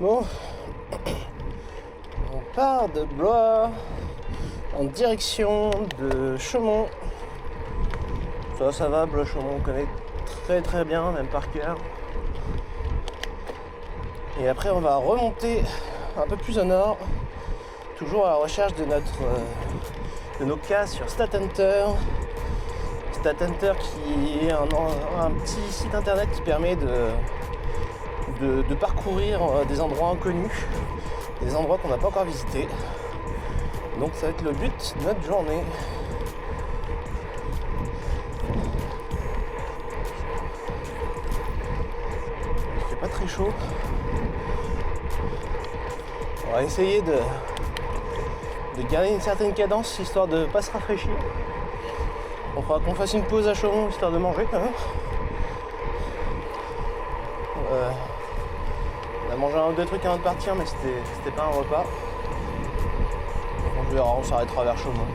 Bon, on part de Blois en direction de Chaumont. Ça va, Blois-Chaumont, on connaît très très bien, même par cœur. Et après on va remonter un peu plus au nord, toujours à la recherche de nos cas sur StatHunter. StatHunter qui est un petit site internet qui permet de parcourir des endroits inconnus, des endroits qu'on n'a pas encore visités. Donc ça va être le but de notre journée. Il fait pas très chaud. On va essayer de garder une certaine cadence histoire de pas se rafraîchir. On fera qu'on fasse une pause à Chaumont histoire de manger quand même. On a mangé un ou deux trucs avant de partir, mais c'était pas un repas. Donc on verra, on s'arrêtera vers Chaumont.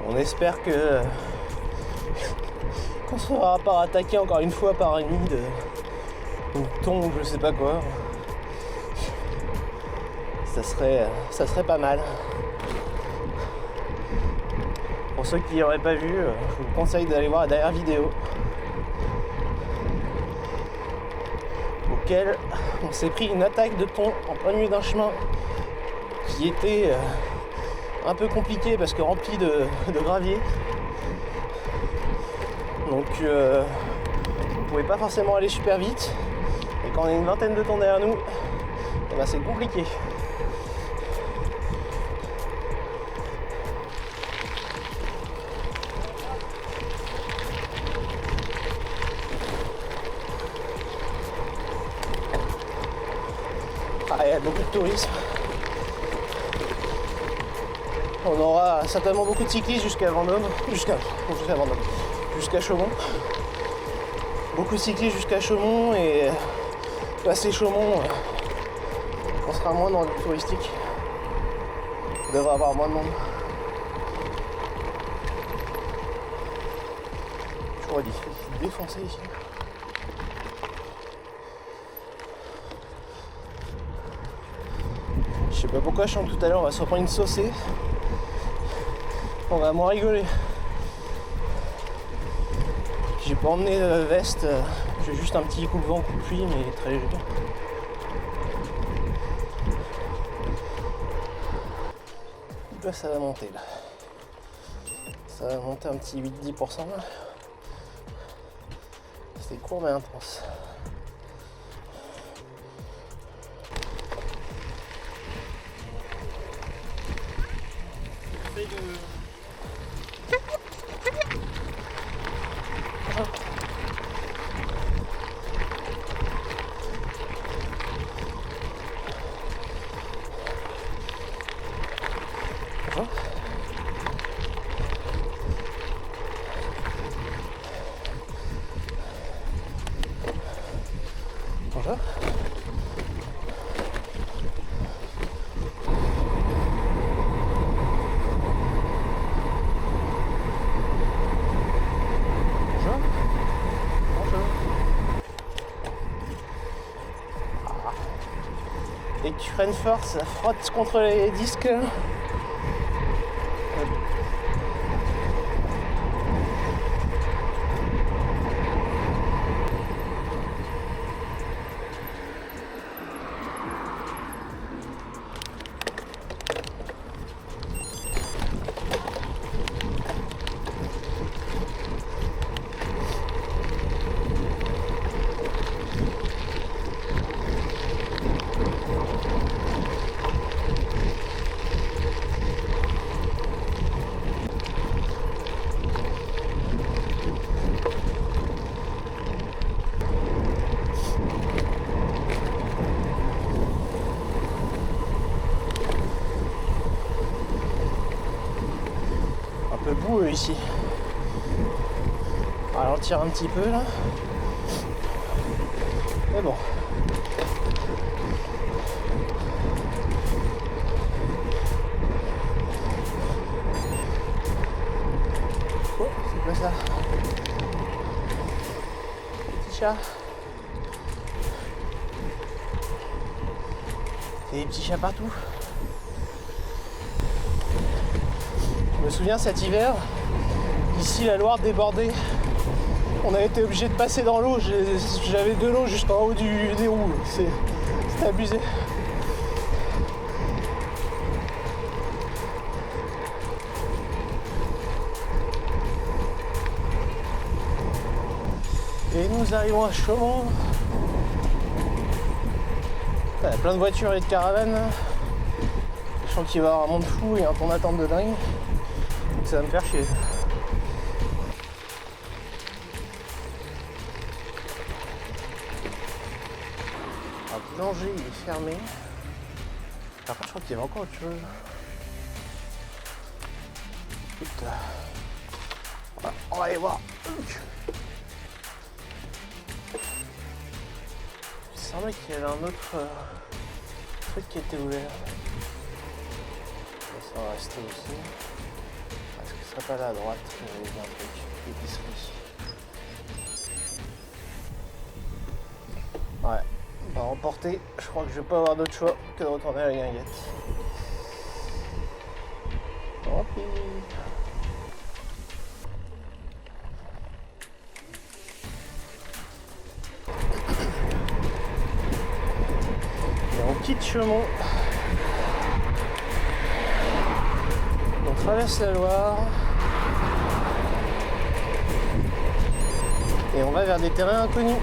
On espère que qu'on ne sera pas attaqué encore une fois par une nid de thon ou je sais pas quoi. Ça serait pas mal. Pour ceux qui n'auraient pas vu, je vous conseille d'aller voir la dernière vidéo auquel on s'est pris une attaque de thon en plein milieu d'un chemin qui était un peu compliqué parce que rempli de gravier. Donc on pouvait pas forcément aller super vite. Et quand on a une vingtaine de thons derrière nous, eh ben c'est compliqué. Ah, il y a beaucoup de tourisme. On aura certainement beaucoup de cyclistes jusqu'à Vendôme, jusqu'à Chaumont. Beaucoup de cyclistes jusqu'à Chaumont et passer Chaumont, on sera moins dans le touristique. On devrait avoir moins de monde. J'aurais dit, c'est défoncé ici. Je sais pas pourquoi, je sens que tout à l'heure on va se reprendre une saucée. On va moins rigoler. J'ai pas emmené de veste, j'ai juste un petit coupe-vent, coupe-pluie, mais très léger. Là, ça va monter là. Ça va monter un petit 8-10% là. C'est court mais intense. Essaye de... Bonjour. Et que tu freines fort, ça frotte contre les disques. Un peu boueux ici. On va ralentir un petit peu là. Mais bon. chats. Il y a des petits chats partout. Je me souviens cet hiver, ici la Loire débordait. On a été obligé de passer dans l'eau. J'avais de l'eau jusqu'en haut des roues. C'était abusé. Et nous arrivons à Chaumont. Il y a plein de voitures et de caravanes. Je sens qu'il va y avoir un monde fou et un temps d'attente de dingue. Donc ça va me faire chier. Alors, le boulanger il est fermé. Par contre je crois qu'il y avait encore autre chose. Écoute, on va aller voir. Il semblait qu'il y avait un autre truc qui était ouvert. Ça va rester aussi. Est-ce que ce serait pas là à droite? Il y avait un truc, l'épicerie. Ouais, on va remporter. Je crois que je vais pas avoir d'autre choix que de retourner à la guinguette. Tant pis. On quitte Chaumont, on traverse la Loire et on va vers des terrains inconnus,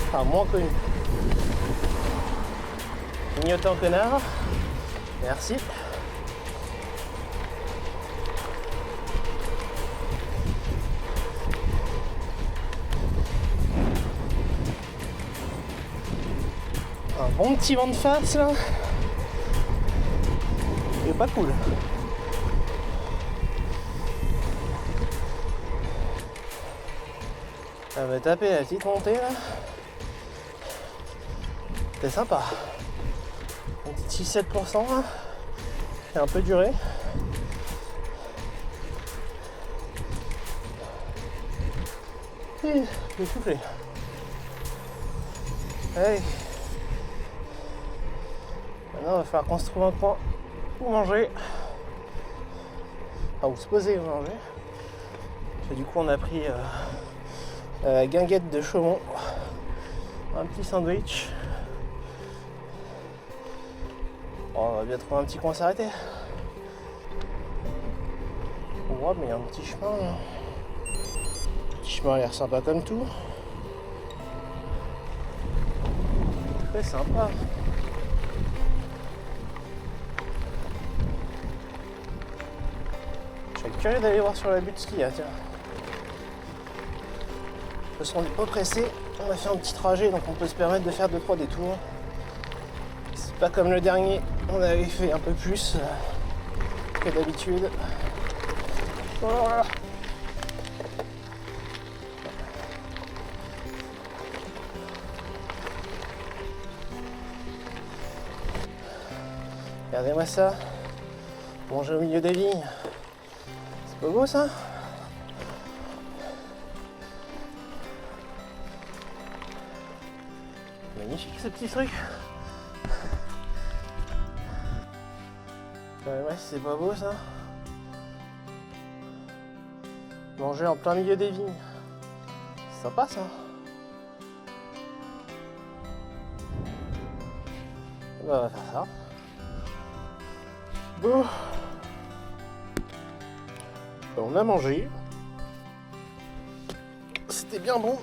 enfin moins connus. Clignotant connard, merci. Un bon petit vent de face là. Il est pas cool. Ça va taper la petite montée là. C'est sympa. Un petit 6-7% là. Qui a un peu duré. Et je vais souffler. Allez. Maintenant, il va falloir qu'on se trouve un coin où manger. Enfin, où se poser où manger. Et du coup, on a pris la guinguette de Chaumont. Un petit sandwich. Bon, on va bien trouver un petit coin à s'arrêter. Ouais, mais il y a un petit chemin là. Le petit chemin a l'air sympa comme tout. Très sympa. Je serais curieux d'aller voir sur la butte ce qu'il y a, tiens. De toute façon, on n'est pas pressé. On a fait un petit trajet, donc on peut se permettre de faire 2-3 détours. C'est pas comme le dernier, on avait fait un peu plus que d'habitude. Voilà. Regardez-moi ça. Manger au milieu des vignes. C'est pas beau ça? Magnifique ce petit truc. Ouais, c'est pas beau ça. Manger en plein milieu des vignes. C'est sympa ça. Bah, on va faire ça. Bon. On a mangé. C'était bien bon.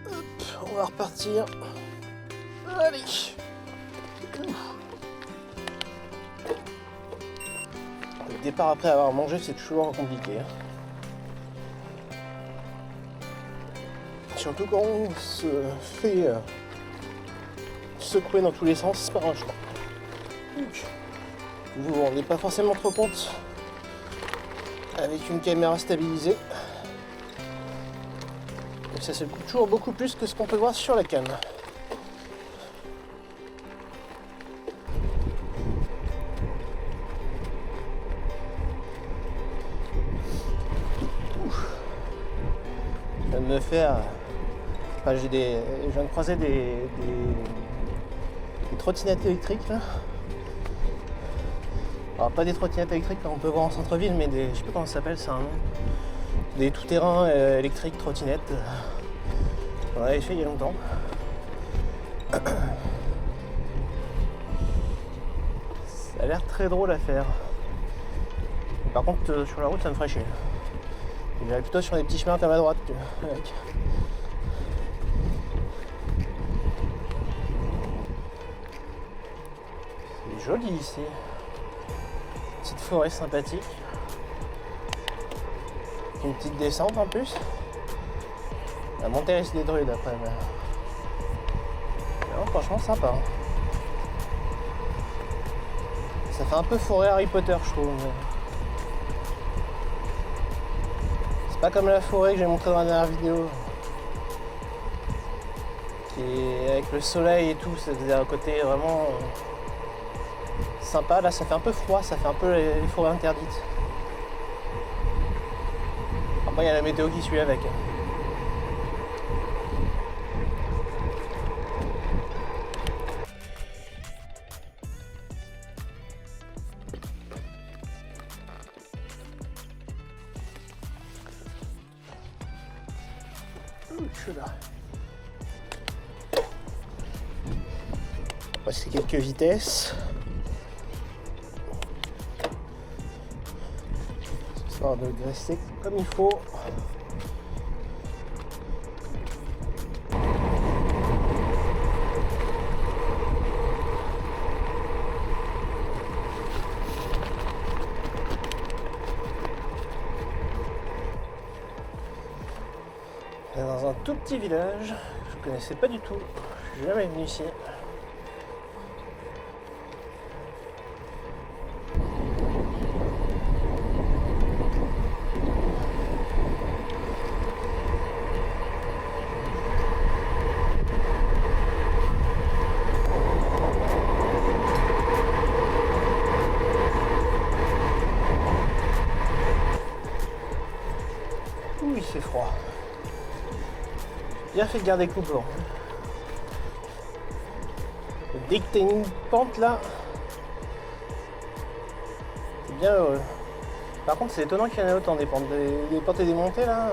Hop, on va repartir. Allez. Le départ après avoir mangé, c'est toujours compliqué. Surtout quand on se fait secouer dans tous les sens par un choix. Vous vous rendez pas forcément trop compte avec une caméra stabilisée. Et ça se coûte toujours beaucoup plus que ce qu'on peut voir sur la cam. Je viens de me faire. Enfin, je viens de croiser des trottinettes électriques là. Alors pas des trottinettes électriques qu'on peut voir en centre-ville, mais je sais pas comment ça s'appelle, c'est un nom. Des tout-terrain électriques trottinettes. On avait fait il y a longtemps. Ça a l'air très drôle à faire. Par contre sur la route ça me ferait chier. J'irais plutôt sur des petits chemins comme à droite. Avec. C'est joli ici. Petite forêt sympathique. Une petite descente en plus. La montée risque des druides après. Mais... non, franchement sympa. Ça fait un peu forêt Harry Potter je trouve. Mais... c'est pas comme la forêt que j'ai montré dans la dernière vidéo. Qui est avec le soleil et tout, ça faisait un côté vraiment sympa. Là ça fait un peu froid, ça fait un peu les forêts interdites. Après il y a la météo qui suit avec. Je suis là. On va passer quelques vitesses. Histoire de graisser comme il faut. On est dans un tout petit village, je ne connaissais pas du tout, je suis jamais venu ici. Ouh, il fait froid. Bien fait de garder le couple. Dès que t'as une pente là, c'est bien heureux. Par contre c'est étonnant qu'il y en ait autant des pentes. Des pentes et des montées là,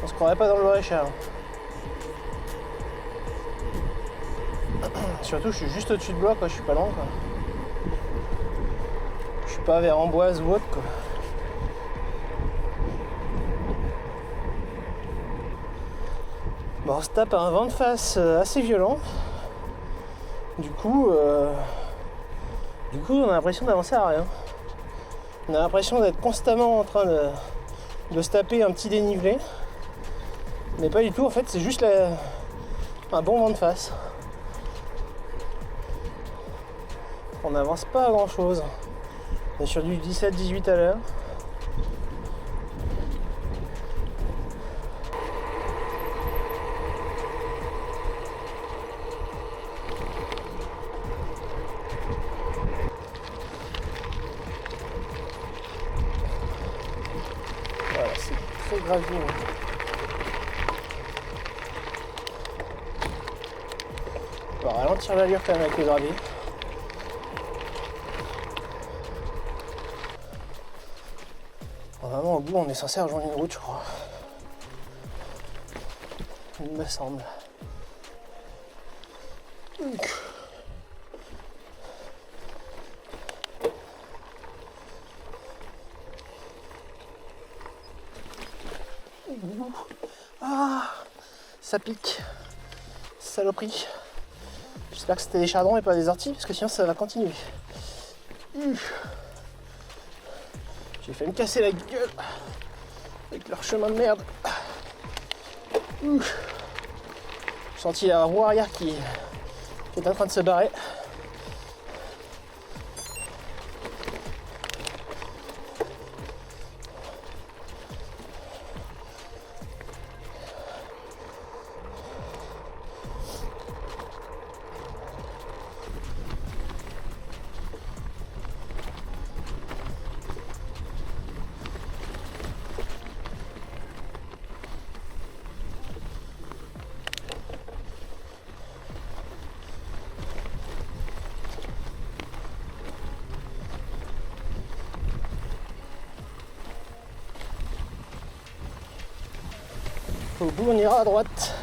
on se croirait pas dans le Loir-et-Cher. Surtout je suis juste au-dessus de Blois quoi, je suis pas loin quoi. Je suis pas vers Amboise ou autre quoi. Bon, on se tape un vent de face assez violent. Du coup, on a l'impression d'avancer à rien. On a l'impression d'être constamment en train de se taper un petit dénivelé. Mais pas du tout, en fait, c'est juste un bon vent de face. On n'avance pas à grand chose. On est sur du 17-18 à l'heure. Voilà, c'est très gravier. On va ralentir l'allure quand même avec le gravier. Vraiment au bout on est censé rejoindre une route je crois. Il me semble. Ah, ça pique. Saloperie. J'espère que c'était des chardons et pas des orties parce que sinon ça va continuer. J'ai failli me casser la gueule avec leur chemin de merde. J'ai senti la roue arrière qui est en train de se barrer. Au bout, on ira à droite.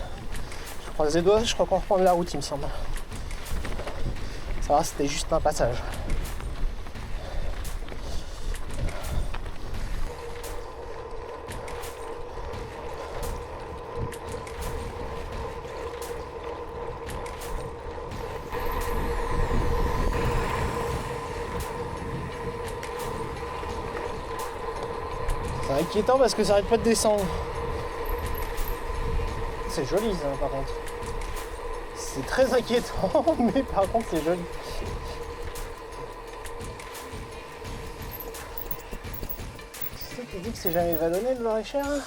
Je croise les doigts, je crois qu'on reprend de la route, il me semble. Ça va, c'était juste un passage. C'est inquiétant parce que ça arrête pas de descendre. C'est joli ça par contre. C'est très inquiétant mais par contre c'est joli. Tu sais qui dit que c'est jamais vallonné le Loir-et-Cher hein.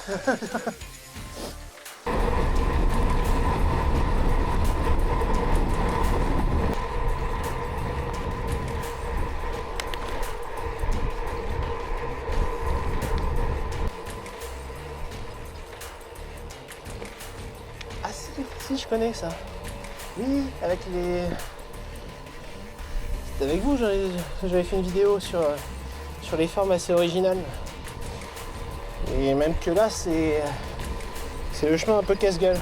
Si, je connais ça. Oui, avec les... C'était avec vous, j'avais fait une vidéo sur les formes assez originales. Et même que là, c'est le chemin un peu casse-gueule.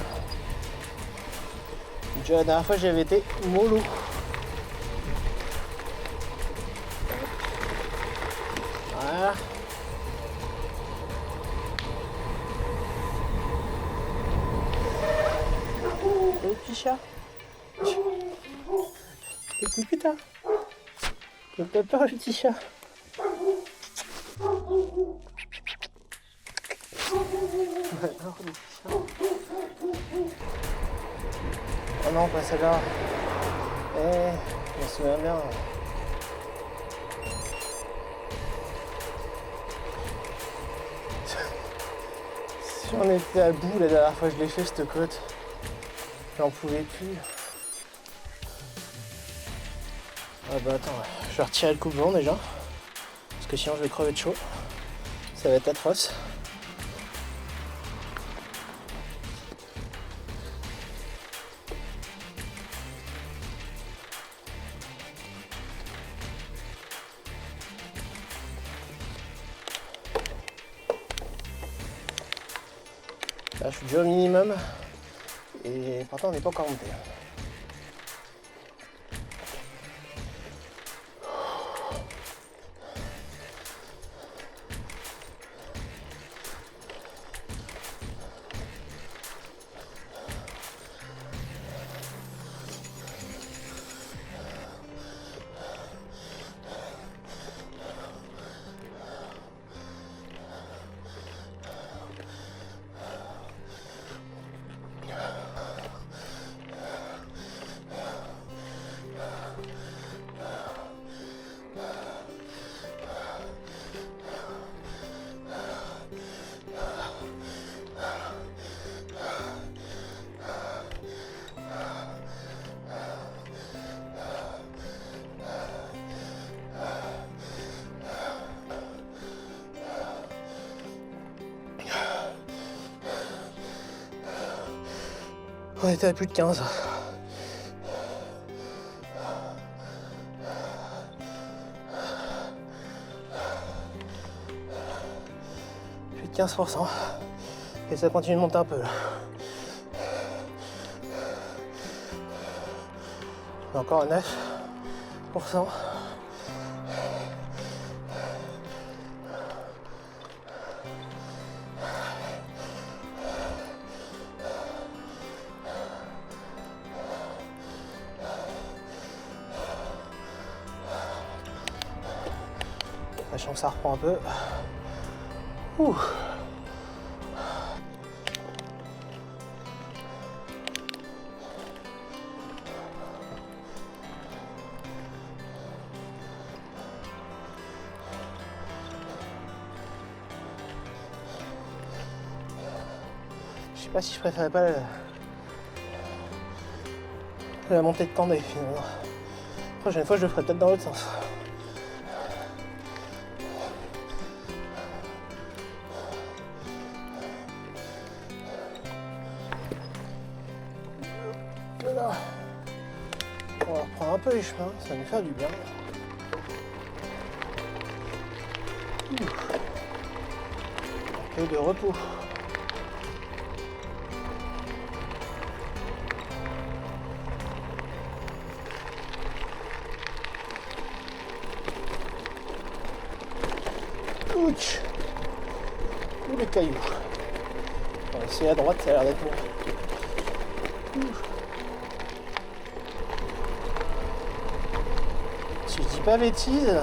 Déjà la dernière fois, j'avais été mollo. Voilà. Le petit chat. Écoute putain. Il peut pas le petit chat. Oh non, pas celle-là. Je me souviens bien. Si on était à bout la dernière fois que je l'ai fait cette côte, j'en pouvais plus. Ah bah attends, je vais retirer le coupe-vent déjà, parce que sinon je vais crever de chaud. Ça va être atroce. Là je suis déjà au minimum et pourtant on n'est pas encore monté. On était à plus de 15. Plus de 15%. Et ça continue de monter un peu là. Encore à 9%. Sachant que ça reprend un peu. Ouh. Je sais pas si je préférais pas la montée de Candé finalement. La prochaine fois je le ferai peut-être dans l'autre sens. Là, on va reprendre un peu les chemins, ça va nous faire du bien. Et de repos. Ouch. Ouh, les cailloux. On va essayer à droite, ça a l'air d'être mieux. Si je dis pas bêtise,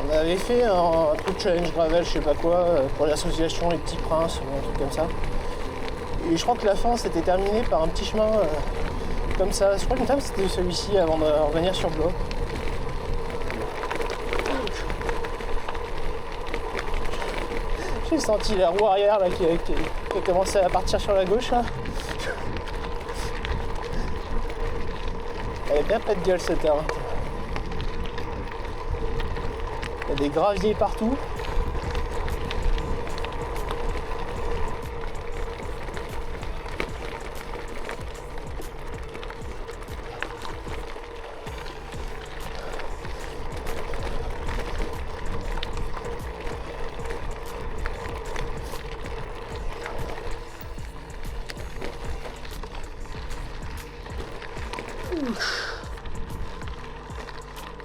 on avait fait un truc challenge gravel, je sais pas quoi, pour l'association Les Petits Princes ou un truc comme ça. Et je crois que la fin s'était terminée par un petit chemin comme ça. Je crois que c'était celui-ci avant de revenir sur Blois. J'ai senti la roue arrière là, qui a commencé à partir sur la gauche là. Elle est bien pas de gueule ce terrain. Il y a des graviers partout.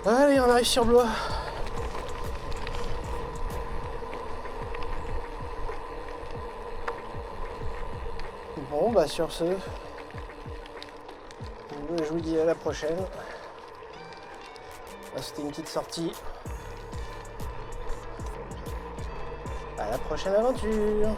Allez, on arrive sur Blois. Bon, bah sur ce, je vous dis à la prochaine. C'était une petite sortie. À la prochaine aventure.